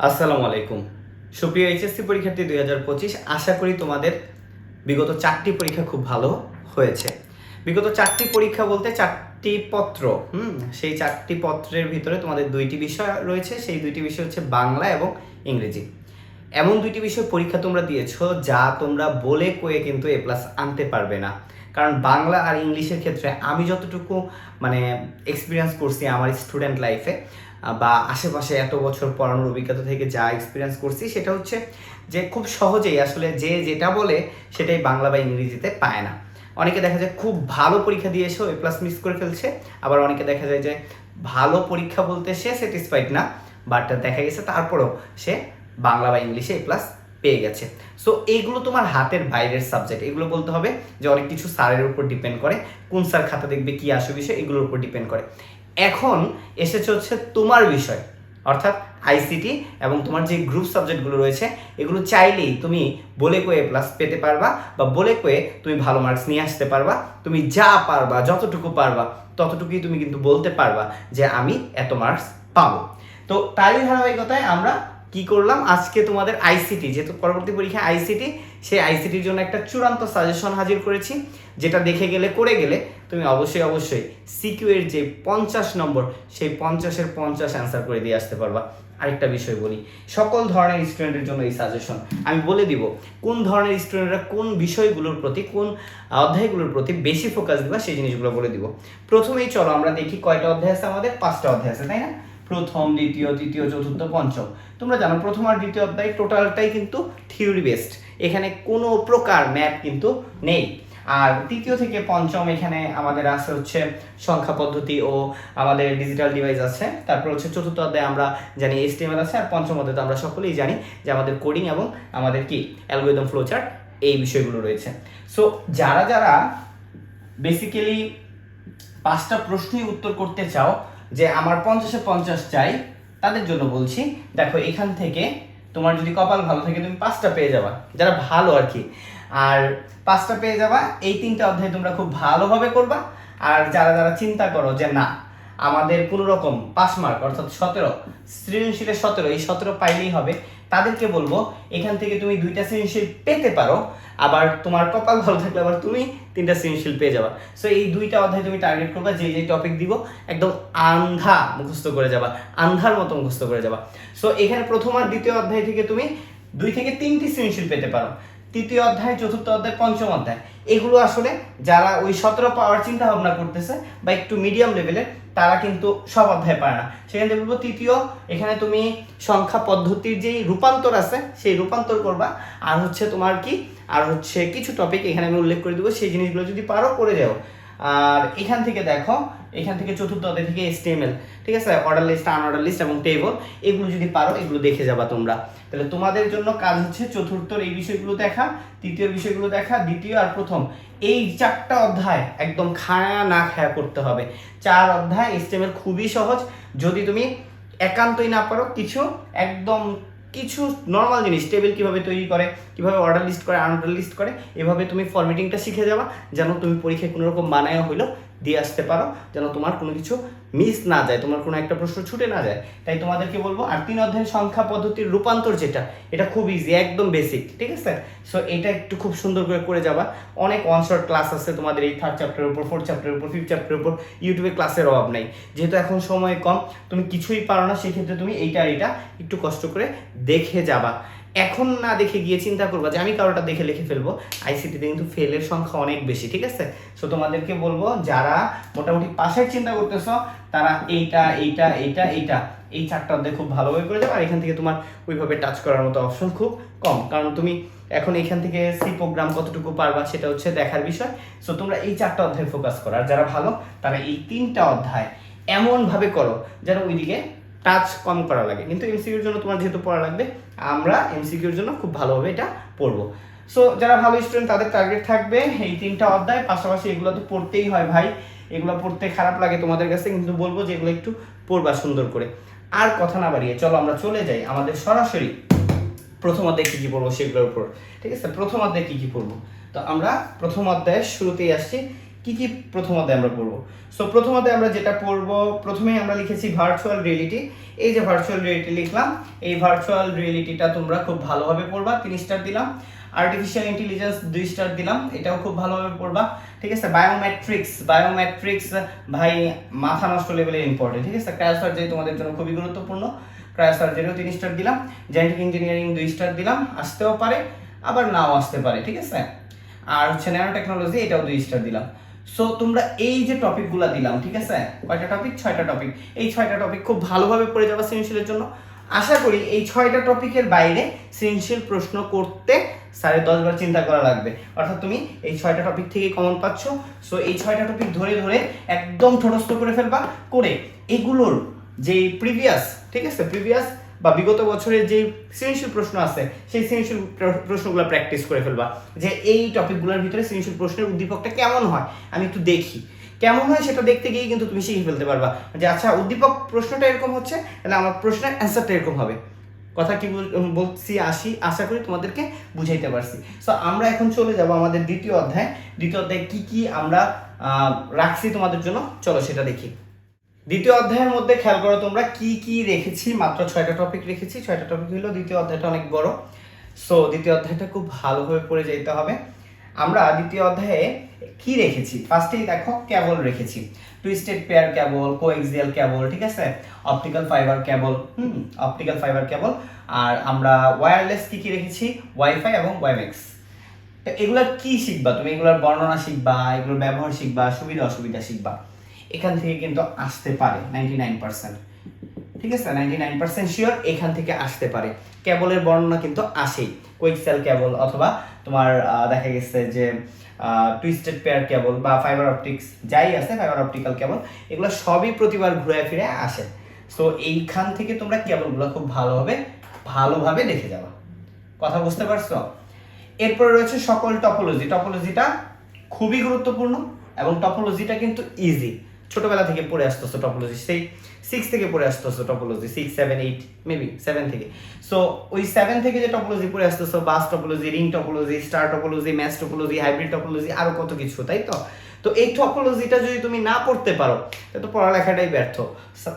আসসালামু আলাইকুম। সুপ্রিয় এইচএসসি পরীক্ষার্থী 2025, আশা করি তোমাদের বিগত 4টি পরীক্ষা খুব ভালো হয়েছে। বিগত 4টি পরীক্ষা বলতে 4টি পত্র, সেই 4টি পত্রের ভিতরে তোমাদের 2টি বিষয় রয়েছে। সেই 2টি বিষয় হচ্ছে বাংলা এবং ইংরেজি। এমন 2টি বিষয় পরীক্ষা তোমরা দিয়েছো যা তোমরা বলে কয়ে কিন্তু এ প্লাস আনতে পারবে না। কারণ বাংলা আর ইংলিশের ক্ষেত্রে আমি যতটুকু এক্সপিরিয়েন্স করছি আমার স্টুডেন্ট লাইফে বা আশেপাশে এত বছর পড়ানোর অভিজ্ঞতা থেকে যা এক্সপিরিয়েন্স করছি সেটা হচ্ছে যে খুব সহজেই আসলে যে যেটা বলে সেটাই বাংলা বা ইংরেজিতে পায় না। অনেকে দেখা যায় খুব ভালো পরীক্ষা দিয়ে এসেও এ প্লাস মিস করে ফেলছে, আবার অনেকে দেখা যায় যে ভালো পরীক্ষা বলতে সে স্যাটিসফাইড না, বাট দেখা গেছে তারপরেও সে বাংলা বা ইংলিশে এ প্লাস পেয়ে গেছে। সো এইগুলো তোমার হাতের বাইরের সাবজেক্ট, এগুলো বলতে হবে যে অনেক কিছু স্যারের উপর ডিপেন্ড করে, কোন স্যার খাতা দেখবে কী আসে বিষয় এগুলোর উপর ডিপেন্ড করে। এখন এসেছে হচ্ছে তোমার বিষয়, অর্থাৎ আইসিটি এবং তোমার যে গ্রুপ সাবজেক্টগুলো রয়েছে এগুলো চাইলেই তুমি বলে কয়ে প্লাস পেতে পারবা বা বলে কয়ে তুমি ভালো মার্কস নিয়ে আসতে পারবা। তুমি যা পারবা যতটুকু পারবা ততটুকুই তুমি কিন্তু বলতে পারবা যে আমি এত মার্কস পাবো। তো তারই ধারাবাহিকতায় আমরা কি করলাম, আজকে তোমাদের আইসিটি, যেহেতু পরবর্তী পরীক্ষা আইসিটি, সেই আইসিটির জন্য একটা চূড়ান্ত সাজেশন হাজির করেছি, যেটা দেখে গেলে করে গেলে তুমি অবশ্যই সিকিউ এর যে 50 নম্বর সেই 50-এর 50 অ্যান্সার করে দিয়ে আসতে পারবা। আরেকটা বিষয় বলি, সকল ধরনের স্টুডেন্টের জন্য এই সাজেশন। আমি বলে দিব কোন ধরনের স্টুডেন্টরা কোন বিষয়গুলোর প্রতি, কোন অধ্যায়গুলোর প্রতি বেশি ফোকাস দিবা, সেই জিনিসগুলো বলে দিব। প্রথমেই চলো আমরা দেখি কয়টা অধ্যায় আছে, আমাদের 5টা অধ্যায় আছে, তাই না? প্রথম, দ্বিতীয়, তৃতীয়, চতুর্থ, পঞ্চম। তোমরা জানো প্রথম আর দ্বিতীয় অধ্যায় টোটালটাই কিন্তু থিওরি বেসড, এখানে কোনো প্রকার ম্যাথ কিন্তু নেই। আর তৃতীয় থেকে পঞ্চম এখানে আমাদের আছে হচ্ছে সংখ্যা পদ্ধতি ও আমাদের ডিজিটাল ডিভাইস আছে। তারপর হচ্ছে চতুর্থ অধ্যায়ে আমরা জানি HTML আছে, আর পঞ্চম অধ্যায়ে তো আমরা সকলেই জানি যে আমাদের কোডিং এবং আমাদের কি অ্যালগরিদম ফ্লোচার্ট, এই বিষয়গুলো রয়েছে। সো যারা যারা বেসিক্যালি 5টা প্রশ্নই উত্তর করতে চাও যে আমার 50-এ 50 চাই, তাদের জন্য বলছি দেখো এখান থেকে তোমার যদি কপাল ভালো থাকে তুমি 5টা পেয়ে যাবা, যারা ভালো আর কি। আর 5টা পেয়ে যাবা, এই 3টা অধ্যায় তোমরা খুব ভালোভাবে করবা। আর যারা যারা চিন্তা করো যে না আমাদের কোনো রকম 5 মার্ক অর্থাৎ 17, সৃজনশীলে 17, এই 17 পাইলেই হবে, তাদেরকে বলবো এখান থেকে তুমি 2টা সৃজনশীল পেতে পারো, আবার তোমার কপাল ভালো থাকলে আবার তুমি 3টা সৃজনশীল পেয়ে যাবা। সো এই 2টা অধ্যায় তুমি টার্গেট করবা, যে যে টপিক দিব একদম আন্ধা মুখস্থ করে যাবা, আন্ধার মতো মুখস্থ করে যাবা। সো এখানে প্রথম আর দ্বিতীয় অধ্যায় থেকে তুমি 2 থেকে 3টি সৃজনশীল পেতে পারো। তৃতীয় অধ্যায়, চতুর্থ অধ্যায়, পঞ্চম অধ্যায়, এগুলো আসলে যারা ওই 17 পাওয়ার চিন্তা ভাবনা করতেছে বা একটু মিডিয়াম লেভেলের, তারা কিন্তু সব অধ্যায় পারে না। সেখানে বলবো তৃতীয়, এখানে তুমি সংখ্যা পদ্ধতির যেই রূপান্তর আছে সেই রূপান্তর করবা। আর হচ্ছে তোমার কি, আর হচ্ছে কিছু টপিক এখানে আমি উল্লেখ করে দেবো, সেই জিনিসগুলো যদি পারো করে যাও। আর এখান থেকে দেখো, এখান থেকে চতুর্থ অধ্যায় থেকে HTML, ঠিক আছে, অর্ডার লিস্ট, আনঅর্ডার লিস্ট এবং টেবল, এগুলো যদি পারো এগুলো দেখে যাবা তোমরা। তাহলে তোমাদের জন্য কাজ হচ্ছে চতুর্থর এই বিষয়গুলো দেখা, তৃতীয় বিষয়গুলো দেখা, দ্বিতীয় আর প্রথম, এই 4টা অধ্যায় একদম খায়া না খায়া করতে হবে। 4 অধ্যায় HTML খুবই সহজ, যদি তুমি একান্তই না পারো কিছু একদম কিছু নর্মাল জিনিস, টেবিল কিভাবে তৈরি করে, কিভাবে অর্ডার লিস্ট করে, আনঅর্ডার লিস্ট করে, এভাবে তুমি ফরম্যাটিংটা শিখে যাবা, যেন তুমি পরীক্ষায় কোনো রকম বানায়া হইলো দিয়ে আসতে পারো, যেন তোমার কোনো কিছু মিস না যায়, তোমার কোনো একটা প্রশ্ন ছুটে না যায়। তাই তোমাদেরকে বলবো। আর 3 অধ্যায়ের সংখ্যা পদ্ধতির রূপান্তর, যেটা এটা খুব ইজি, একদম বেসিক, ঠিক আছে। সো এটা একটু খুব সুন্দর করে যাবা। অনেক ওয়ান শট ক্লাস আছে তোমাদের এই 3rd চ্যাপ্টারের উপর, 4th চ্যাপ্টারের উপর, 5th চ্যাপ্টারের উপর, ইউটিউবে ক্লাসের অভাব নেই। যেহেতু এখন সময় কম, তুমি কিছুই পারো না, সেক্ষেত্রে তুমি এইটা একটু কষ্ট করে দেখে যাবা। এখন না দেখে গিয়ে চিন্তা করবা যে আমি কারোটা দেখে লিখে ফেলবো, আইসিটিতে কিন্তু ফেলের সংখ্যা অনেক বেশি, ঠিক আছে। সো তোমাদেরকে বলবো যারা মোটামুটি পাশের চিন্তা করতেছো তারা এইটা এইটা এইটা এইটা এই 4টা অধ্যায় খুব ভালোভাবে করে যাবে। আর এখান থেকে তোমার ওইভাবে টাচ করার মতো অপশন খুব কম, কারণ তুমি এখন এখান থেকে সি প্রোগ্রাম কতটুকু পারবা সেটা হচ্ছে দেখার বিষয়। সো তোমরা এই 4টা অধ্যায় ফোকাস করো, আর যারা ভালো তারা এই 3টা অধ্যায় এমনভাবে করো যেন ওইদিকে টাচ কম করা লাগে। কিন্তু এমসিকিউর জন্য তোমার যেহেতু পড়া লাগবে, আমরা এমসিকিউর জন্য খুব ভালোভাবে এটা পড়বো। সো যারা ভালো স্টুডেন্ট তাদের টার্গেট থাকবে এই 3টা অধ্যায়, পাশাপাশি এগুলো তো পড়তেই হয় ভাই, এগুলো পড়তে খারাপ লাগে তোমাদের কাছে, কিন্তু বলবো যে এগুলো একটু পড়বা সুন্দর করে। আর কথা না বাড়িয়ে চলো আমরা চলে যাই আমাদের সরাসরি প্রথম অধ্যায় কী কী পড়বো সেগুলোর উপর, ঠিক আছে। প্রথম অধ্যায় কী কী পড়বো, তো আমরা প্রথম অধ্যায়ের শুরুতেই আসছি কি কি প্রথম অধ্যায়ে আমরা পড়বো। সো প্রথম অধ্যায়ে আমরা যেটা পড়বো, প্রথমেই আমরা লিখেছি ভার্চুয়াল রিয়েলিটি। এই যে ভার্চুয়াল রিয়েলিটি লিখলাম, এই ভার্চুয়াল রিয়েলিটিটা তোমরা খুব ভালোভাবে পড়বা, 3 স্টার দিলাম। আর্টিফিশিয়াল ইন্টেলিজেন্স 2 স্টার দিলাম, এটাও খুব ভালোভাবে পড়বা, ঠিক আছে। বায়োমেট্রিক্স ভাই মাথা নষ্ট লেভেলের ইম্পর্টেন্ট, ঠিক আছে। ক্রায়োসার্জারি তোমাদের জন্য খুবই গুরুত্বপূর্ণ, ক্রায়োসার্জারিও 3 স্টার দিলাম। জেনেটিক ইঞ্জিনিয়ারিং 2 স্টার দিলাম, আসতেও পারে আবার নাও আসতে পারে, ঠিক আছে। আর হচ্ছে ন্যানো টেকনোলজি, এটাও 2 স্টার দিলাম। সো তোমরা এই যে টপিকগুলো দিলাম, ঠিক আছে, কয়টা টপিক, 6টা টপিক, এই 6টা টপিক খুব ভালোভাবে পড়ে যাবা সৃজনশীলের জন্য। আশা করি এই 6টা টপিকের বাইরে সৃজনশীল প্রশ্ন করতে 10.5 বার চিন্তা করা লাগবে, অর্থাৎ তুমি এই 6টা টপিক থেকে কমন পাচ্ছ। সো এই 6টা টপিক ধরে ধরে একদম ঠোঁটস্থ করে ফেলবা, করে এগুলোর যে প্রিভিয়াস, ঠিক আছে, প্রিভিয়াস বা বিগত বছরের যে সৃজনশীল প্রশ্ন আছে সেই সৃজনশীল প্রশ্নগুলো প্র্যাকটিস করে ফেলবা, যে এই টপিকগুলোর ভিতরে সৃজনশীল প্রশ্নের উদ্দীপকটা কেমন হয় আমি একটু দেখি, কেমন হয় সেটা দেখতে গিয়ে কিন্তু তুমি শিখে ফেলতে পারবা যে আচ্ছা উদ্দীপক প্রশ্নটা এরকম হচ্ছে, তাহলে আমার প্রশ্নের অ্যান্সারটা এরকম হবে। কথা কি বলছি আশা করি তোমাদেরকে বুঝাইতে পারছি। সো আমরা এখন চলে যাব আমাদের দ্বিতীয় অধ্যায় কি কি আমরা রাখছি তোমাদের জন্য, চলো সেটা দেখি। দ্বিতীয় অধ্যায়ের মধ্যে খেয়াল করো তোমরা কি কি রেখেছি, মাত্র 6টা টপিক রেখেছি। 6টা টপিক হলো, দ্বিতীয় অধ্যায়টা অনেক বড়। সো দ্বিতীয় অধ্যায়টা খুব ভালোভাবে পড়ে যেতে হবে। আমরা দ্বিতীয় অধ্যায়ে কি রেখেছি, ফার্স্টেই দেখো কেবল রেখেছি, twisted pair cable, coaxial cable, ঠিক আছে, optical fibre cable, optical fibre cable. আর আমরা ওয়্যারলেস কি কি রেখেছি, ওয়াইফাই এবং ওয়াইম্যাক্স। তো এগুলা কি শিখবা তুমি, এগুলোর বর্ণনা শিখবা, এগুলোর ব্যবহার শিখবা, সুবিধা অসুবিধা শিখবা। এখান থেকে কিন্তু আসতে পারে 99%, ঠিক আছে, 99% শিওর এখান থেকে আসতে পারে। কেবলের বর্ণনা কিন্তু আসেই, কোএক্সিয়াল কেবল অথবা তোমার দেখা গেছে যে টুইস্টেড পেয়ার কেবল বা ফাইবার অপটিক্স যাই আছে, ফাইবার অপটিক্যাল কেবল, এগুলো সবই প্রতিবার ঘুরে ফিরে আসে। সো এইখান থেকে তোমরা কেবলগুলো খুব ভালোভাবে দেখে যাবা, কথা বুঝতে পারছো। এরপরে রয়েছে সকল টপোলজি। টপোলজিটা খুবই গুরুত্বপূর্ণ এবং টপোলজিটা কিন্তু ইজি, ছোটবেলা থেকে পড়ে আসতেছো টপোলজি, সেই 6 থেকে পড়ে আসতেছো টপোলজি, 6, 7, 8 মেবি 7 থেকে। সো ওই 7 থেকে যে টপোলজি পড়ে আসতেছো, bus topology, ring topology, star topology, mesh topology, hybrid topology, আরো কত কিছু, তাই তো। তো এই টপোলজিটা যদি তুমি না পড়তে পারো তাহলে তো পড়ালেখাটাই ব্যর্থ।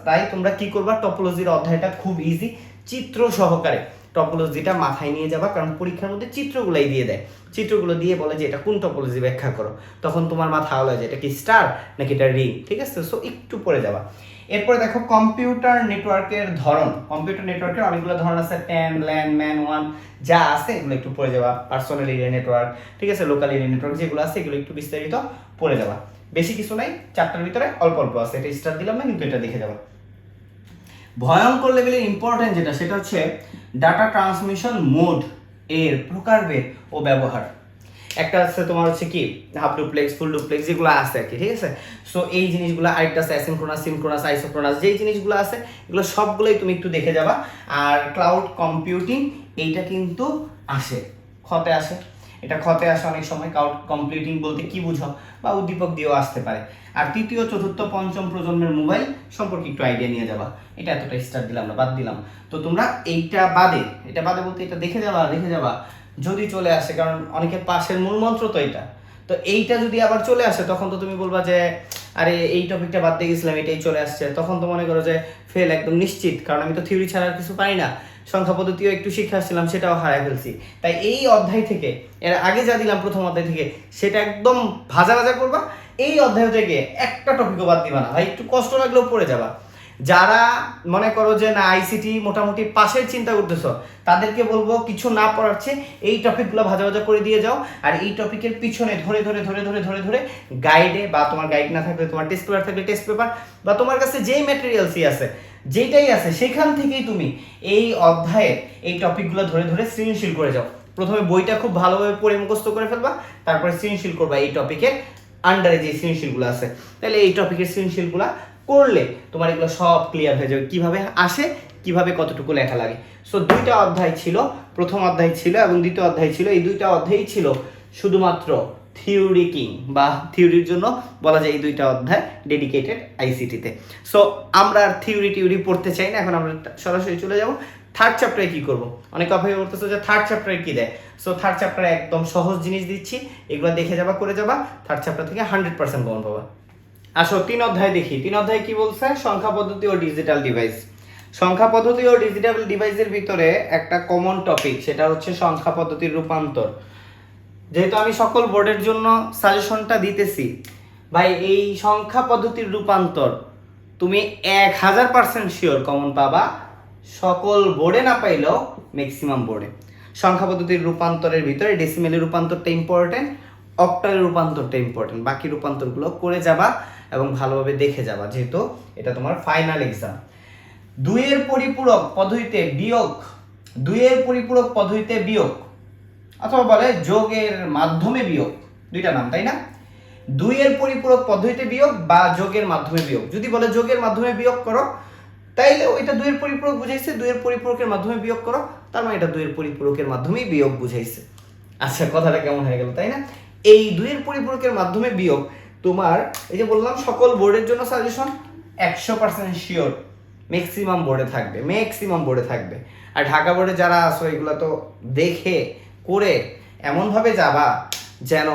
তাই তোমরা কি করবা, টপোলজির অধ্যায়টা খুব ইজি, চিত্র সহকারে টপোলজিটা মাথায় নিয়ে যাবা, কারণ পরীক্ষার মধ্যে চিত্রগুলাই দিয়ে দেয়, চিত্রগুলো দিয়ে বলে যে এটা কোন টপোলজি ব্যাখ্যা করো, তখন তোমার মাথা হলো যে এটা কি স্টার নাকি এটা রিং, ঠিক আছে। সো একটু পড়ে যাবা। এরপরে দেখো কম্পিউটার নেটওয়ার্কের ধরন, কম্পিউটার নেটওয়ার্কের অনেকগুলো ধরন আছে, ট্যান, ল্যান, ম্যান, ওয়ান যা আছে এগুলো একটু পড়ে যাবা, পার্সোনাল এরিয়া নেটওয়ার্ক, ঠিক আছে, লোকাল এরিয়া নেটওয়ার্ক যেগুলো আছে এগুলো একটু বিস্তারিত পড়ে যাবা। বেশি কিছু নাই, 4টার ভিতরে অল্প অল্প আছে, এটা স্টার দিলাম না, কিন্তু এটা দেখে যাবা। ভয়ঙ্কর লেভেলের ইম্পর্টেন্ট যেটা, সেটা হচ্ছে ডাটা ট্রান্সমিশন মোড এর প্রকারভেদ ও ব্যবহার। একটা আছে তোমার হচ্ছে কি হাফ ডুপ্লেক্স, ফুল ডুপ্লেক্স, যেগুলো আছে আর কি, ঠিক আছে। সো এই জিনিসগুলো, আরেকটা আছে অ্যাসিনক্রোনাস, সিনক্রোনাস, আইসোক্রোনাস, যেই জিনিসগুলো আছে এগুলো সবগুলোই তুমি একটু দেখে যাবা। আর ক্লাউড কম্পিউটিং এইটা কিন্তু আসে, ক্ষতে আসে, এটা ক্ষতে আসে অনেক সময়। ক্লাউড কম্পিউটিং বলতে কি বুঝো, বা উদ্দীপক দিয়েও আসতে পারে। আর তৃতীয়, চতুর্থ, পঞ্চম প্রজন্মের মোবাইল সম্পর্কে একটু আইডিয়া নিয়ে যাবা। এটা এতটা স্টার দিলাম না, বাদ দিলাম। তো তোমরা এটা বাদে বলতে এটা দেখে যাবা যদি চলে আসে, কারণ অনেকের পাশের মূল মন্ত্র তো এটা। তো এইটা যদি আবার চলে আসে তখন তো তুমি বলবা যে আরে এই টপিকটা বাদ দিয়ে গেছিলাম, এটাই চলে আসছে, তখন তো মনে করো যে ফেল একদম নিশ্চিত, কারণ আমি তো থিওরি ছাড়া আর কিছু পাই না, সংখ্যা পদ্ধতিও একটু শিখে আসছিলাম, সেটাও হারাই ফেলছি। তাই এই অধ্যায় থেকে, এর আগে যা দিলাম প্রথম অধ্যায় থেকে, সেটা একদম ভাজা করবা। এই অধ্যায় থেকে একটা টপিকও বাদ দিবা না ভাই, একটু কষ্ট লাগলেও পড়ে যাবা। যারা মনে করো যে না আইসিটি মোটামুটি পাশের চিন্তা করতেছো, তাদেরকে বলবো কিছু না পড়ার চেয়ে এই টপিকগুলো ভাজা করে দিয়ে যাও। আর এই টপিকের পিছনে ধরে গাইডে, বা তোমার গাইড না থাকলে তোমার টেস্ট পেপার থাকলে টেস্ট পেপার, বা তোমার কাছে যেই ম্যাটেরিয়ালসই আছে, যেটাই আছে সেখান থেকেই তুমি এই অধ্যায়ে এই টপিকগুলো ধরে সৃজনশীল করে যাও। প্রথমে বইটা খুব ভালোভাবে পড়ে মুখস্থ করে ফেলবা, তারপরে সৃজনশীল করবা এই টপিকের আন্ডারে যে সৃজনশীলগুলো আছে। তাহলে এই টপিকের সৃজনশীলগুলো করলে তোমার এগুলো সব ক্লিয়ার হয়ে যাবে, কিভাবে আসে, কিভাবে কতটুকু লেখা লাগে। সো 2টা অধ্যায় ছিল, প্রথম অধ্যায় ছিল এবং দ্বিতীয় অধ্যায় ছিল। এই 2টা অধ্যায়ই ছিল শুধুমাত্র থিওরি কিং, বা থিওরির জন্য বলা যায় এই 2টা অধ্যায় ডেডিকেটেড আইসিটিতে। সো আমরা আর থিওরি পড়তে চাই না, এখন আমরা সরাসরি চলে যাব থার্ড চ্যাপ্টারে কি করব, অনেকে অপেক্ষা করতেছো যে থার্ড চ্যাপ্টারে কি দেয়। সো থার্ড চ্যাপ্টারে একদম সহজ জিনিস দিচ্ছি, এগুলো দেখে যাবা, করে যাবা, থার্ড চ্যাপ্টার থেকে 100% কমন পাবা। আসো 3 অধ্যায় দেখি। 3 অধ্যায় কি বলছে? সংখ্যা পদ্ধতি ও ডিজিটাল ডিভাইস। সংখ্যা পদ্ধতি ও ডিজিটাল ডিভাইসের ভিতরে একটা কমন টপিক, সেটা হচ্ছে সংখ্যা পদ্ধতির রূপান্তর। যেহেতু আমি সকল বোর্ডের জন্য সাজেশনটা দিতেছি ভাই, এই সংখ্যা পদ্ধতির রূপান্তর তুমি 1000% শিওর কমন পাবা, সকল বোর্ডে না পাইলেও ম্যাক্সিমাম বোর্ডে। সংখ্যা পদ্ধতির রূপান্তরের ভিতরে ডেসিমেলের রূপান্তরটা ইম্পর্টেন্ট, অক্টালের রূপান্তরটা ইম্পর্টেন্ট, বাকি রূপান্তরগুলো করে যাবা এবং ভালোভাবে দেখে যাবা, যেহেতু এটা তোমার ফাইনাল এক্সাম। দুইয়ের পরিপূরক পদ্ধতিতে বিয়োগ, দুইয়ের পরিপূরক পদ্ধতিতে বিয়োগ অথবা বলে যোগের মাধ্যমে বিয়োগ, দুইটা নাম তাই না? দুইয়ের পরিপূরক পদ্ধতিতে বিয়োগ বা যোগের মাধ্যমে বিয়োগ। যদি বলে যোগের মাধ্যমে বিয়োগ করো, তাইলে ওইটা দুইয়ের পরিপূরক বুঝাইছে, দুইয়ের পরিপূরকের মাধ্যমে বিয়োগ করো, তার মানে এটা দুইয়ের পরিপূরকের মাধ্যমেই বিয়োগ বুঝাইছে। আচ্ছা, কথাটা কেমন হয়ে গেল তাই না? এই দুইয়ের পরিপূরকের মাধ্যমে বিয়োগ তোমার, এই যে বললাম সকল বোর্ডের জন্য সাজেশন 100% শিওর ম্যাক্সিমাম বোর্ডে থাকবে, ম্যাক্সিমাম বোর্ডে থাকবে। আর ঢাকা বোর্ডে যারা আসো এগুলো তো দেখে করে এমনভাবে যাবা যেন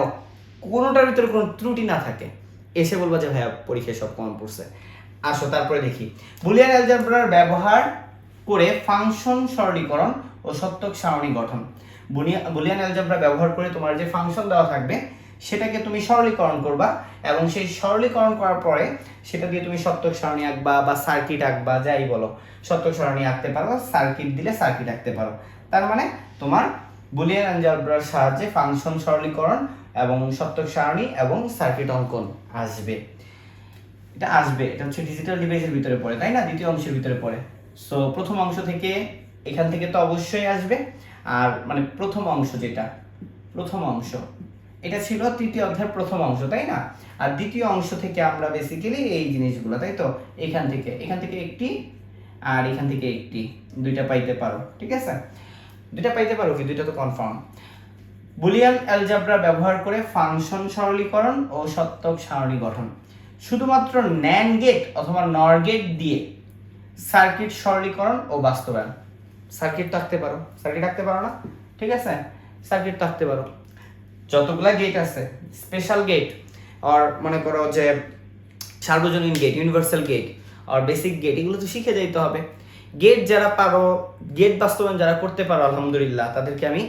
কোনোটার ভিতরে কোনো ত্রুটি না থাকে, এসে বলবা যে ভাইয়া পরীক্ষায় সব কমন পড়ছে। আসো তারপরে দেখি, বুলিয়ান অ্যালজেব্রার ব্যবহার করে ফাংশন সরলীকরণ ও সত্যক সারণী গঠন। বুলিয়ান অ্যালজেব্রা ব্যবহার করে তোমার যে ফাংশন দেওয়া থাকবে সেটাকে তুমি সরলীকরণ করবা, এবং সেই সরলীকরণ করার পরে সেটা দিয়ে তুমি সত্যক সারণী আঁকবা বা সার্কিট আঁকবা, যাই বলো, সত্যক সারণী আঁকতে পারো, সার্কিট দিলে সার্কিট আঁকতে পারো। তার মানে তোমার বুলিয়ান অ্যালজেব্রার সাহায্যে ফাংশন সরলীকরণ এবং সত্যক সারণী এবং সার্কিট অঙ্কন আসবে। এটা আসবে, এটা হচ্ছে ডিজিটাল ডিভাইসের ভিতরে পড়ে তাই না, দ্বিতীয় অংশের ভিতরে পড়ে। সো প্রথম অংশ থেকে, এখান থেকে তো অবশ্যই আসবে। আর মানে প্রথম অংশ, যেটা প্রথম অংশ এটা ছিল তৃতীয় অধ্যায়ের প্রথম অংশ তাই না, আর দ্বিতীয় অংশ থেকে আমরা বেসিক্যালি এই জিনিসগুলো, তাই তো, এখান থেকে একটি আর এখান থেকে একটি, দুইটা পাইতে পারো, ঠিক আছে, দুইটা পাইতে পারো কি, দুইটা তো কনফার্ম। বুলিয়ান অ্যালজেব্রা ব্যবহার করে ফাংশন সরলীকরণ ও সত্যক সারণী গঠন। শুধুমাত্র ন্যান্ড গেট অথবা নর গেট দিয়ে সার্কিট সরলীকরণ ও বাস্তবায়ন। সার্কিট থাকতে পারো, সার্কিট থাকতে পারো না, ঠিক আছে, সার্কিট থাকতে পারো। যতগুলা গেট আছে, স্পেশাল গেট আর মনে করো যে সার্বজনীন গেট, ইউনিভার্সাল গেট আর বেসিক গেট, এগুলো তো শিখে যাইতে হবে। গেট যারা পারো, গেট বাস্তবায়ন যারা করতে পারো আলহামদুলিল্লাহ, তাদেরকে আমি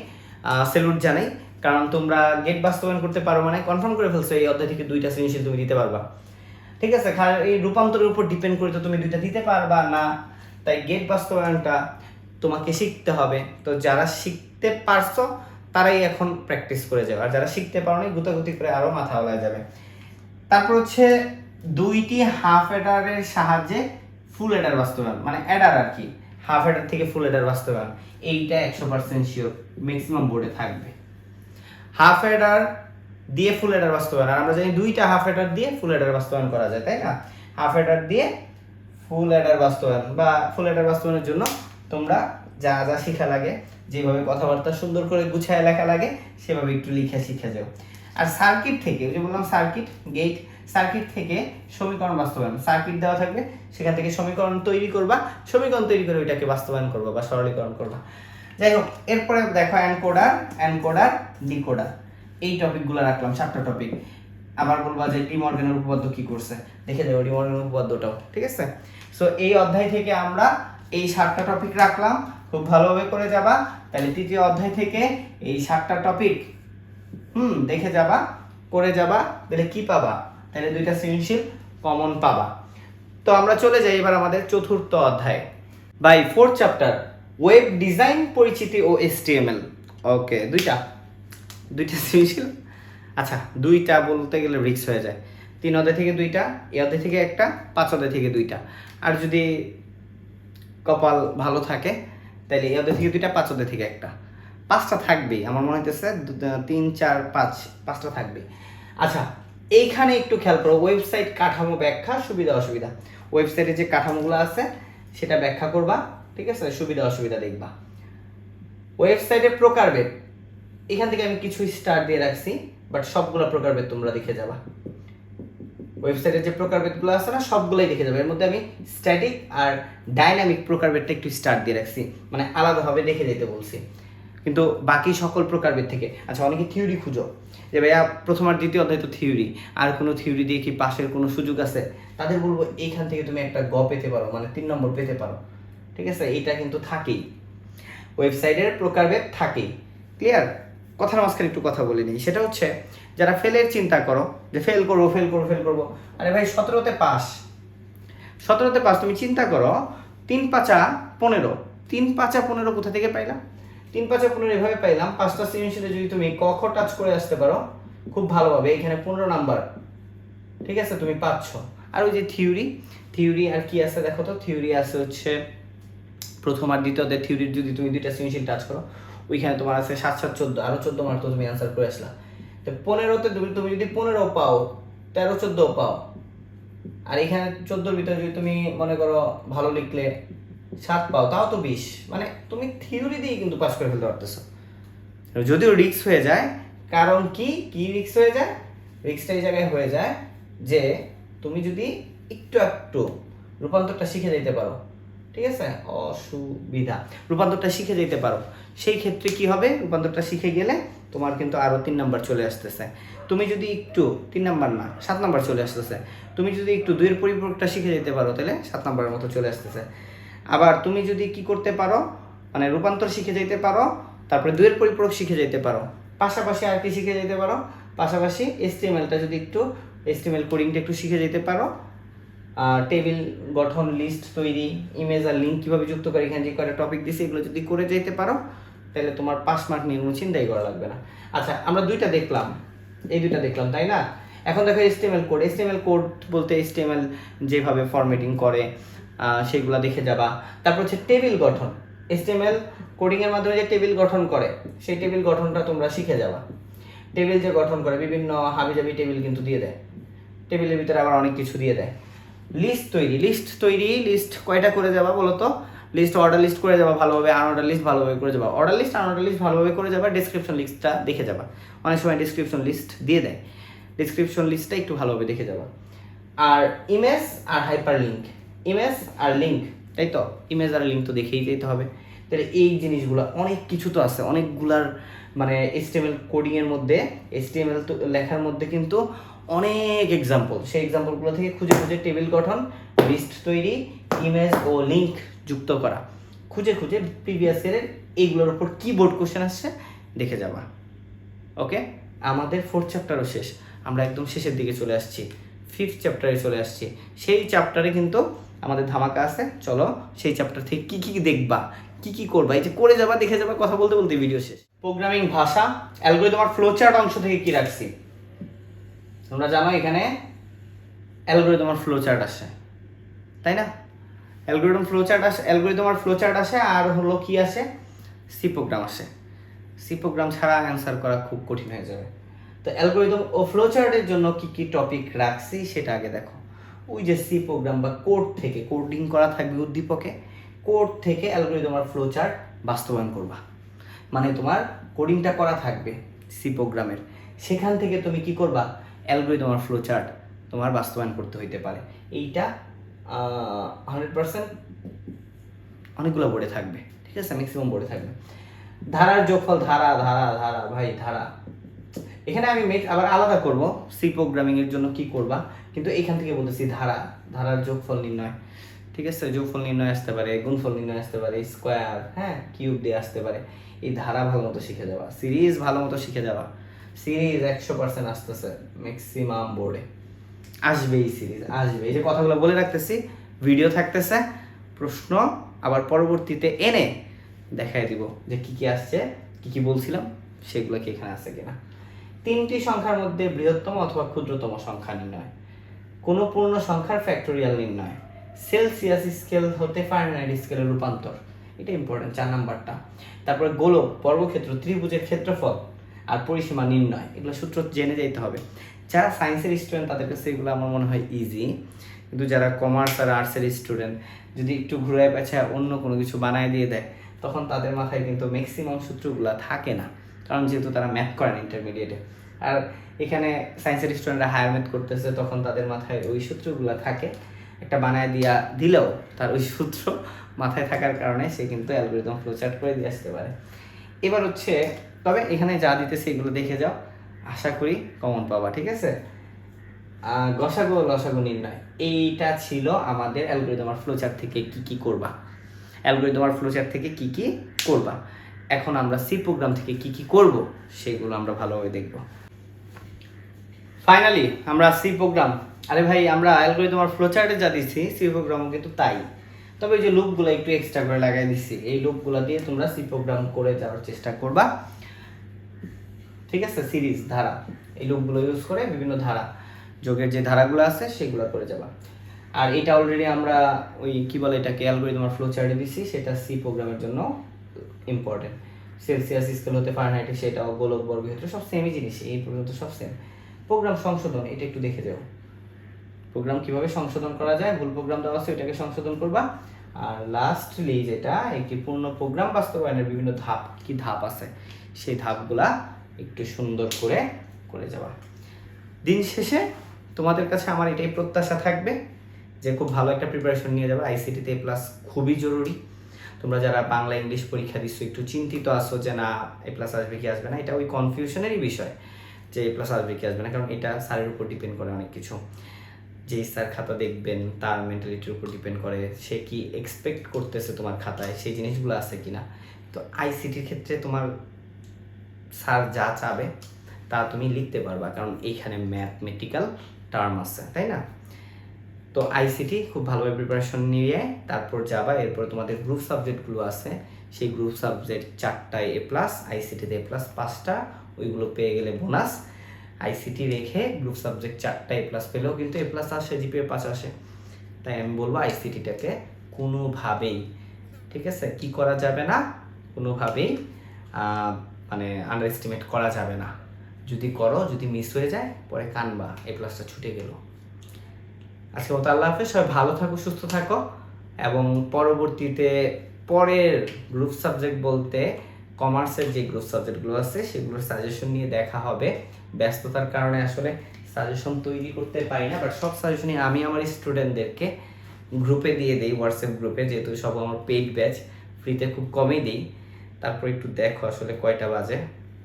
স্যালুট জানাই, কারণ তোমরা গেট বাস্তবায়ন করতে পারো মানে কনফার্ম করে ফেলছো এই অধ্যায় থেকে দুইটা সৃজনশীল তুমি দিতে পারবা, ঠিক আছে। এই রূপান্তরের উপর ডিপেন্ড করে তো তুমি দুইটা দিতে পারবা না, তাই গেট বাস্তবায়নটা তোমাকে শিখতে হবে। তো যারা শিখতে পারছো তারাই এখন প্র্যাকটিস করে যাবে, আর যারা শিখতে পারো না গুতাগুতি করে আরো মাথা ওলায় যাবে। তারপর হচ্ছে দুইটি হাফ অ্যাডারের সাহায্যে ফুল অ্যাডার বাস্তবায়ন, মানে অ্যাডার আর কি, হাফ অ্যাডার থেকে ফুল অ্যাডার বাস্তবায়ন, এইটা 100% শিওর ম্যাক্সিমাম বোর্ডে থাকবে। হাফ অ্যাডার দিয়ে ফুল অ্যাডার বাস্তবায়ন, আর আমরা জানি দুইটা হাফ অ্যাডার দিয়ে ফুল অ্যাডার বাস্তবায়ন করা যায় তাই না। হাফ অ্যাডার দিয়ে ফুল অ্যাডার বাস্তবায়ন বা ফুল অ্যাডার বাস্তবায়নের জন্য তোমরা যা যা শেখা লাগে, যেভাবে কথাবার্তা সুন্দর করে গুছায় লেখা লাগে সেভাবে একটু লিখে শিখে যাও। আর সার্কিট থেকে, ওই যে বললাম সার্কিট গেট, সার্কিট থেকে সমীকরণ বাস্তবায়ন, সার্কিট দেওয়া থাকবে সেখান থেকে সমীকরণ তৈরি করবা, সমীকরণ তৈরি করে ওইটাকে বাস্তবায়ন করবা বা সরলীকরণ করবা। যাই হোক, এরপরে দেখো অ্যানকোডার ডিকোডার, এই টপিকগুলো রাখলাম 7টা টপিক। আবার বলবা যে ডি মর্গানের উপপাদ্য কি করছে, দেখে যাবো ডি মর্গানের উপপাদ্যটাও, ঠিক আছে। সো এই অধ্যায় থেকে আমরা এই 7টা টপিক রাখলাম, খুব ভালোভাবে করে যাবা। তাহলে তৃতীয় অধ্যায় থেকে এই 7টা টপিক দেখে যাবা, করে যাবা, তাহলে কি পাবা, তাহলে দুইটা সৃজনশীল কমন পাবা। তো আমরা চলে যাই এবার আমাদের চতুর্থ অধ্যায়, by 4th chapter, web design পরিচিতি ও HTML। ওকে, দুইটা সৃজনশীল। আচ্ছা, দুইটা বলতে গেলে রিস্ক হয়ে যায়, 3 অধ্যায় থেকে 2টা, এই অধ্যায় থেকে 1টা, 5 অধ্যায় থেকে 2টা, আর যদি কপাল ভালো থাকে তাহলে এই অধ্যায় থেকে 2টা, 5 অধ্যায় থেকে 1টা, 5টা থাকবেই আমার মনে হইতেছে, 3, 4, 5টা থাকবে। আচ্ছা, এইখানে একটু খেয়াল করো, ওয়েবসাইট কাঠামো ব্যাখ্যা, সুবিধা অসুবিধা। ওয়েবসাইটে যে কাঠামোগুলো আছে সেটা ব্যাখ্যা করবা, ঠিক আছে, সুবিধা অসুবিধা দেখবা। ওয়েবসাইটের প্রকারভেদ, এখান থেকে আমি কিছু স্টার দিয়ে রাখছি, বাট সবগুলো প্রকারভেদ তোমরা দেখে যাবা। ওয়েবসাইটের যে প্রকারভেদগুলো আছে না সবগুলোই দেখে যাবে। এর মধ্যে আমি স্ট্যাটিক আর ডাইনামিক প্রকারভেদটা একটু স্টার্ট দিয়ে রাখছি, মানে আলাদাভাবে দেখে যেতে বলছি, কিন্তু বাকি সকল প্রকারভেদ থেকে। আচ্ছা, অনেকে থিওরি খুঁজো যে ভাইয়া প্রথম আর দ্বিতীয় অধ্যায় তো থিওরি, আর কোনো থিওরি দিয়ে কি পাশের কোনো সুযোগ আছে? তাদের বলবো এইখান থেকে তুমি একটা পেতে পারো, মানে 3 নম্বর পেতে পারো। ঠিক আছে, এইটা কিন্তু থাকেই, ওয়েবসাইটের প্রকারভেদ থাকেই। ক্লিয়ার? কথার মাঝখানে একটু কথা বলে নিই, সেটা হচ্ছে যারা ফেলের চিন্তা করো যে ফেল করবো, আরে ভাই 17তে পাস, তুমি চিন্তা করো 3 5 15, 3 5 15 কোথা থেকে পাইলাম? 3 5 15 এভাবে পাইলাম। 5টা সৃজনশীলে যদি তুমি ক খ টাচ করে আসতে পারো খুব ভালোভাবে, এখানে 15 নাম্বার, ঠিক আছে, তুমি পাচ্ছ। আর ওই যে থিওরি আর কি আছে দেখো তো, থিওরি আছে হচ্ছে প্রথম আর দ্বিতীয় অধ্যায় থিওরির যদি তুমি 2টা সৃজনশীল টাচ করো, ওইখানে তোমার আছে 7 7 14, আরো 14 মার্ক তো তুমি অ্যান্সার করে আসলা। তো 15তে তুমি যদি 15 পাও, 13 14 পাও, আর এখানে 14-র ভিতরে যদি তুমি মনে করো ভালো লিখলে 7 পাও, তাও তো 20, মানে তুমি থিওরি দিয়ে কিন্তু পাস করে ফেলতে পারতেছো। যদিও রিস্ক হয়ে যায়, কারণ কি রিস্ক হয়ে যায়? রিস্কটা এই জায়গায় হয়ে যায় যে তুমি যদি একটু রূপান্তরটা শিখে যেতে পারো, ঠিক আছে, রূপান্তরটা শিখে যেতে পারো, সেই ক্ষেত্রে কি হবে? রূপান্তরটা শিখে গেলে তোমার কিন্তু আরো 3 নাম্বার চলে আসতেছে। তুমি যদি একটু 3 নাম্বার না 7 নাম্বার চলে আসতেছে। তুমি যদি একটু 2-এর পরিপূরকটা শিখে যেতে পারো, তাহলে 7 নাম্বারের মতো চলে আসতেছে। আবার তুমি যদি কি করতে পারো, মানে রূপান্তর শিখে যেতে পারো, তারপরে 2-এর পরিপূরক শিখে যেতে পারো, পাশাপাশি আর কি শিখে যেতে পারো, পাশাপাশি HTML-টা যদি একটু HTML কোডিংটা একটু শিখে যেতে পারো, টেবিল গঠন, লিস্ট তৈরি, ইমেজ আর লিঙ্ক কীভাবে যুক্ত করে, এখানে যে কয়টা টপিক দিয়েছি এগুলো যদি করে যেতে পারো, তাহলে তোমার 5 মার্ক নিয়ে কোনো চিন্তাই করা লাগবে না। আচ্ছা, আমরা এই দুইটা দেখলাম, তাই না? এখন দেখো HTML কোড বলতে HTML যেভাবে ফরম্যাটিং করে সেগুলো দেখে যাবা। তারপর হচ্ছে টেবিল গঠন, HTML কোডিংয়ের মাধ্যমে যে টেবিল গঠন করে সেই টেবিল গঠনটা তোমরা শিখে যাবা। টেবিল যে গঠন করে বিভিন্ন হাবিজাবি টেবিল কিন্তু দিয়ে দেয়, টেবিলের ভিতরে আবার অনেক কিছু দিয়ে দেয়। লিস্ট তৈরি কয়টা করে যাবা বলো তো? অর্ডার লিস্ট করে যাবা ভালোভাবে, আনঅর্ডার লিস্ট ভালোভাবে করে যাবা, অর্ডার লিস্ট আনঅর্ডার লিস্ট ভালোভাবে করে যাবা, ডেসক্রিপশন লিস্টটা দেখে যাবা। অনেক সময় ডেসক্রিপশন লিস্ট দিয়ে দেয়, ডেসক্রিপশন লিস্টটা একটু ভালোভাবে দেখে যাবা। আর ইমেজ আর হাইপার লিঙ্ক, তাই তো, ইমেজ আর লিঙ্ক তো দেখেই যেতে হবে। তাহলে এই জিনিসগুলো অনেক কিছু তো আছে, অনেকগুলার মানে HTML কোডিংয়ের মধ্যে, HTML তো লেখার মধ্যে কিন্তু অনেক এক্সাম্পল, সেই এক্সাম্পলগুলো থেকে খুঁজে টেবিল গঠন, লিস্ট তৈরি, ইমেজ ও লিঙ্ক যুক্ত করা, খুঁজে প্রিভিয়াস ইয়ারের এইগুলোর উপর কি বোর্ড কোশ্চেন আসছে দেখে যাবা। ওকে, আমাদের 4th চ্যাপ্টারও শেষ, আমরা একদম শেষের দিকে চলে আসছি, 5th চ্যাপ্টারে চলে আসছি। সেই চ্যাপ্টারে কিন্তু আমাদের ধামাকা আছে। চলো সেই চ্যাপ্টার থেকে কি দেখবা, কি করবা, এই যে করে যাবা, দেখে যাবা, কথা বলতে ভিডিও শেষ। প্রোগ্রামিং ভাষা, অ্যালগরিদম আর ফ্লোচার্ট অংশ থেকে কি রাখছি তোমরা জানো? এখানে অ্যালগরিদম আর ফ্লোচার্ট আসে, তাই না? অ্যালগরিদম আর ফ্লোচার্ট আসে, আর হলো কি আসে? সি প্রোগ্রাম আসে। সি প্রোগ্রাম ছাড়া অ্যান্সার করা খুব কঠিন হয়ে যাবে। তো অ্যালগরিদম ও ফ্লোচার্টের জন্য কি টপিক রাখছি সেটা আগে দেখো। ওই যে সি প্রোগ্রাম বা কোড থেকে কোডিং করা থাকবে উদ্দীপকে, কোড থেকে অ্যালগরিদম আর ফ্লোচার্ট বাস্তবায়ন করবা, মানে তোমার কোডিংটা করা থাকবে সি প্রোগ্রামের, সেখান থেকে তুমি কি করবা? অ্যালগরিদম আর ফ্লোচার্ট তোমার বাস্তবায়ন করতে হইতে পারে। এইটা 100% অনেকগুলো বোর্ডে থাকবে, ঠিক আছে, ম্যাক্সিমাম বোর্ডে থাকবে। ধারার যোগফল, ধারা ভাই ধারা, এখানে আমি আবার আলাদা করব সি প্রোগ্রামিং এর জন্য কি করবা, কিন্তু এখান থেকে বলতেছি ধারার যোগফল নির্ণয়, ঠিক আছে, যোগফল নির্ণয় আসতে পারে, গুণফল নির্ণয় আসতে পারে, স্কোয়ার, হ্যাঁ, কিউব দিয়ে আসতে পারে। এই ধারা ভালো মতো শিখে যাবা, সিরিজ ভালো মতো শিখে যাবা। সিরিজ 100% আসতেছে, ম্যাক্সিমাম বোর্ডে আসবে, এই সিরিজ আসবে। এই যে কথাগুলো বলে রাখতেছি, ভিডিও থাকতেছে, প্রশ্ন আবার পরবর্তীতে এনে দেখাই দিব যে কি আসছে, কি বলছিলাম সেগুলো কি এখানে আছে কিনা। 3টি সংখ্যার মধ্যে বৃহত্তম অথবা ক্ষুদ্রতম সংখ্যা নির্ণয়, কোনো পূর্ণ সংখ্যার ফ্যাক্টোরিয়াল নির্ণয়, সেলসিয়াস স্কেল হতে ফারেনহাইট স্কেলের রূপান্তর, এটা ইম্পর্টেন্ট 4 নাম্বারটা। তারপরে গোলক, বর্গক্ষেত্র, ত্রিভুজের ক্ষেত্রফল আর পরিসীমা নির্ণয়, এগুলো সূত্র জেনে যেতে হবে। যারা সায়েন্সের স্টুডেন্ট তাদের কাছে এগুলো আমার মনে হয় ইজি, কিন্তু যারা কমার্স আর আর্টসের স্টুডেন্ট যদি একটু ঘুরায় পেছায় অন্য কোনো কিছু বানায় দিয়ে দেয়, তখন তাদের মাথায় কিন্তু ম্যাক্সিমাম সূত্রগুলো থাকে না, কারণ যেহেতু তারা ম্যাথ করেন ইন্টারমিডিয়েটে, আর এখানে সায়েন্সের স্টুডেন্টরা হায়ার ম্যাথ করতেছে, তখন তাদের মাথায় ওই সূত্রগুলো থাকে, একটা বানায় দিলেও তার ওই সূত্র মাথায় থাকার কারণে সে কিন্তু অ্যালগরিদম ফ্লোচার্ট করে দিয়ে আসতে পারে। এবার হচ্ছে, তবে এখানে যা দিতেছে এগুলো দেখে যাও, আশা করি কমন পাবা, ঠিক আছে। গসাগু ও লসাগু নির্ণয়, এইটা ছিল আমাদের অ্যালগরিদম আর ফ্লোচার্ট থেকে কি করবা। অ্যালগরিদম আর ফ্লোচার্ট থেকে কি করবা। এখন আমরা সি প্রোগ্রাম থেকে কি করব সেগুলো আমরা ভালোভাবে দেখব। ফাইনালি আমরা সি প্রোগ্রাম, আরে ভাই আমরা অ্যালগরিদম আর ফ্লোচার্টে যা দিচ্ছি সি প্রোগ্রামও কিন্তু তাই, তবে এই যে লুপগুলো একটু এক্সট্রা করে লাগাই দিচ্ছি, এই লুপগুলো দিয়ে তোমরা সি প্রোগ্রাম করে যাওয়ার চেষ্টা করবা, ঠিক আছে। সিরিজ ধারা, এই লুপগুলো ইউজ করে বিভিন্ন ধারা, যোগের যে ধারাগুলো আছে সেগুলো করে যাবা। আর এটা অলরেডি আমরা ওই কি বলে এটাকে অ্যালগরিদম আর ফ্লোচার্টে দিছি, সেটা সি প্রোগ্রামের জন্য ইম্পর্টেন্ট। সেলসিয়াস স্কেল হতে ফারেনহাইটে, সেটাও গোলক বর্গক্ষেত্র সব সেমই জিনিস, এই পর্যন্ত সব সেম। প্রোগ্রাম সংশোধন, এটা একটু দেখে যাও, প্রোগ্রাম কিভাবে সংশোধন করা যায়, ভুল প্রোগ্রাম দেওয়া আছে এটাকে সংশোধন করবা। আর লাস্টলি যেটা একটি পূর্ণ প্রোগ্রাম বাস্তবায়নের বিভিন্ন ধাপ আছে, সেই ধাপগুলা একটু সুন্দর করে যাওয়া। দিন শেষে তোমাদের কাছে আমার এটাই প্রত্যাশা থাকবে যে খুব ভালো একটা প্রিপারেশন নিয়ে যাবে। আইসিটিতে এ প্লাস খুবই জরুরি। তোমরা যারা বাংলা ইংলিশ পরীক্ষা দিচ্ছ একটু চিন্তিত আসো যে না এ প্লাস আসবে কি আসবে না, এটা ওই কনফিউশনেরই বিষয় যে এ প্লাস আসবে কি আসবে না, কারণ এটা স্যারের উপর ডিপেন্ড করে অনেক কিছু। যেই স্যার খাতা দেখবেন তার মেন্টালিটির উপর ডিপেন্ড করে, সে কি এক্সপেক্ট করতেছে তোমার খাতায়, সেই জিনিসগুলো আছে কিনা। তো আইসিটির ক্ষেত্রে তোমার স্যার যা চাবে তা তুমি লিখতে পারবা, কারণ এইখানে ম্যাথমেটিক্যাল টার্ম আছে, তাই না। তো আইসিটি খুব ভালোভাবে প্রিপারেশন নিয়ে তারপর যাবা। এরপর তোমাদের গ্রুপ সাবজেক্টগুলো আছে, সেই গ্রুপ সাবজেক্ট 4টায় এ প্লাস, আইসিটিতে এ প্লাস 5টা, ওইগুলো পেয়ে গেলে বোনাস। আইসিটি রেখে গ্রুপ সাবজেক্ট 4টায় এ প্লাস পেলেও কিন্তু এ প্লাস আসে, জিপিএ 5 আসে। তাই আমি বলবো আইসিটিটাকে কোনোভাবেই, ঠিক আছে, কি করা যাবে না, কোনোভাবেই মানে আন্ডার এস্টিমেট করা যাবে না। যদি করো, যদি মিস হয়ে যায় পরে কানবা এ প্লাসটা ছুটে গেল। আজকে মতো আল্লাহ হাফেজ, সবাই ভালো থাকো, সুস্থ থাকো, এবং পরবর্তীতে পরের গ্রুপ সাবজেক্ট বলতে কমার্সের যে গ্রুপ সাবজেক্টগুলো আছে সেগুলোর সাজেশন নিয়ে দেখা হবে। ব্যস্ততার কারণে আসলে সাজেশন তৈরি করতে পারি না, বাট সব সাজেশনই আমি আমার স্টুডেন্টদেরকে গ্রুপে দিয়ে দিই, হোয়াটসঅ্যাপ গ্রুপে, যেহেতু সব আমার পেইড ব্যাচ, ফ্রিতে খুব কমই দিই। তারপর একটু দেখো আসলে কয়টা বাজে,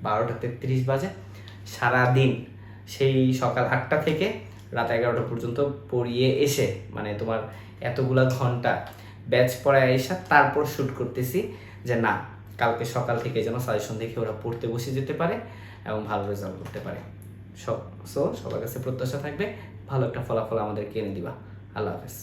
12:33 বাজে। সারাদিন সেই সকাল 8টা থেকে রাত 11টা পর্যন্ত পড়িয়ে এসে, মানে তোমার এতগুলা ঘন্টা ব্যাচ পড়ায় এসে তারপর শ্যুট করতেছি যে না কালকে সকাল থেকে যেন সাজেশন দেখে ওরা পড়তে বসে যেতে পারে এবং ভালো রেজাল্ট করতে পারে। সবার কাছে প্রত্যাশা থাকবে ভালো একটা ফলাফল আমাদেরকে এনে দিবা। আল্লাহ হাফেজ।